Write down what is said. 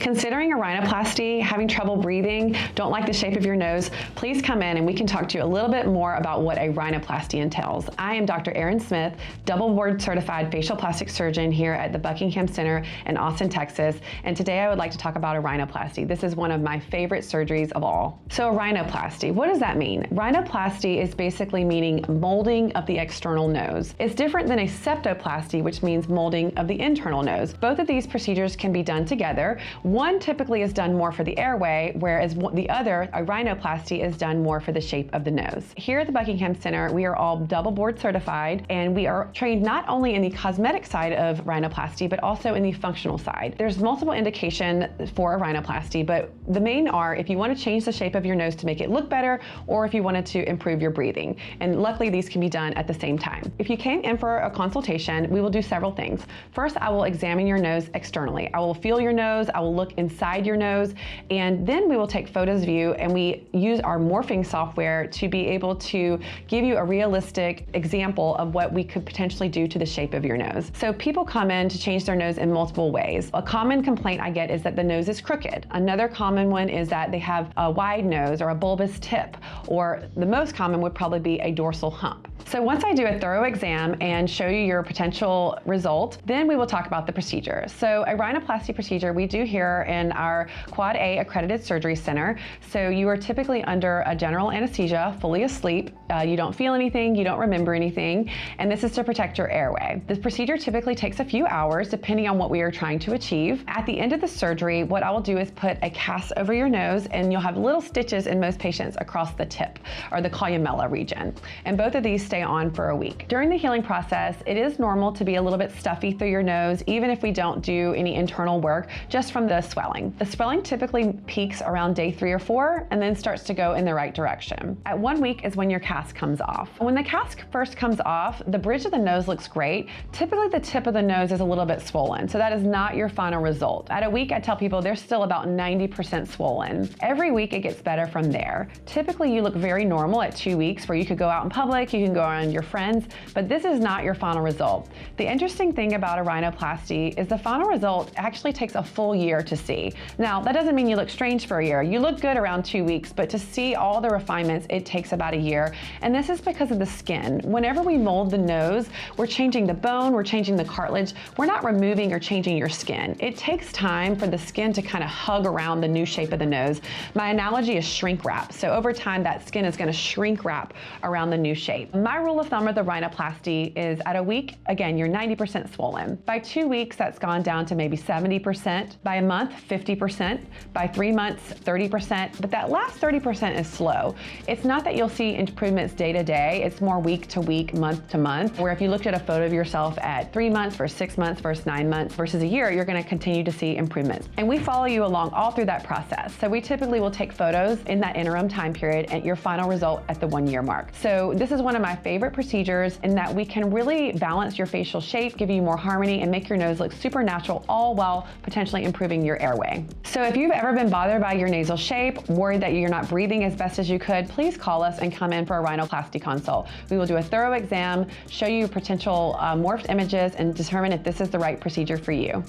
Considering a rhinoplasty, having trouble breathing, don't like the shape of your nose, please come in and we can talk to you a little bit more about what a rhinoplasty entails. I am Dr. Erin Smith, double board certified facial plastic surgeon here at the Buckingham Center in Austin, Texas, and today I would like to talk about a rhinoplasty. This is one of my favorite surgeries of all. So a rhinoplasty, what does that mean? Rhinoplasty is basically meaning molding of the external nose. It's different than a septoplasty, which means molding of the internal nose. Both of these procedures can be done together. One typically is done more for the airway, whereas the other, a rhinoplasty, is done more for the shape of the nose. Here at the Buckingham Center, we are all double board certified, and we are trained not only in the cosmetic side of rhinoplasty, but also in the functional side. There's multiple indication for a rhinoplasty, but the main are if you want to change the shape of your nose to make it look better, or if you wanted to improve your breathing. And luckily, these can be done at the same time. If you came in for a consultation, we will do several things. First, I will examine your nose externally. I will feel your nose, I will look inside your nose, and then we will take photos of you, and we use our morphing software to be able to give you a realistic example of what we could potentially do to the shape of your nose. So people come in to change their nose in multiple ways. A common complaint I get is that the nose is crooked. Another common one is that they have a wide nose or a bulbous tip, or the most common would probably be a dorsal hump. So once I do a thorough exam and show you your potential result, then we will talk about the procedure. So a rhinoplasty procedure we do here in our Quad A accredited surgery center. So you are typically under a general anesthesia, fully asleep. You don't feel anything, you don't remember anything, and this is to protect your airway. This procedure typically takes a few hours depending on what we are trying to achieve. At the end of the surgery, what I will do is put a cast over your nose, and you'll have little stitches in most patients across the tip or the columella region. And both of these stay on for a week. During the healing process, it is normal to be a little bit stuffy through your nose, even if we don't do any internal work, just from the swelling. The swelling typically peaks around day 3 or 4 and then starts to go in the right direction. At 1 week is when your cast comes off. When the cast first comes off, the bridge of the nose looks great. Typically the tip of the nose is a little bit swollen, so that is not your final result. At a week, I tell people they're still about 90% swollen. Every week it gets better from there. Typically you look very normal at 2 weeks, where you could go out in public, you can go around your friends, but this is not your final result. The interesting thing about a rhinoplasty is the final result actually takes a full year to see. Now, that doesn't mean you look strange for a year. You look good around 2 weeks, but to see all the refinements, it takes about a year. And this is because of the skin. Whenever we mold the nose, we're changing the bone, we're changing the cartilage. We're not removing or changing your skin. It takes time for the skin to kind of hug around the new shape of the nose. My analogy is shrink wrap. So over time, that skin is going to shrink wrap around the new shape. My rule of thumb with the rhinoplasty is at a week, again, you're 90% swollen. By 2 weeks, that's gone down to maybe 70%. By a month, 50%. By 3 months, 30%. But that last 30% is slow. It's not that you'll see improvements day to day. It's more week to week, month to month, where if you looked at a photo of yourself at 3 months versus 6 months versus 9 months versus a year, you're going to continue to see improvements. And we follow you along all through that process. So we typically will take photos in that interim time period and your final result at the 1 year mark. So this is one of my favorite procedures in that we can really balance your facial shape, give you more harmony, and make your nose look super natural, all while potentially improving your airway. So if you've ever been bothered by your nasal shape, worried that you're not breathing as best as you could, please call us and come in for a rhinoplasty consult. We will do a thorough exam, show you potential morphed images, and determine if this is the right procedure for you.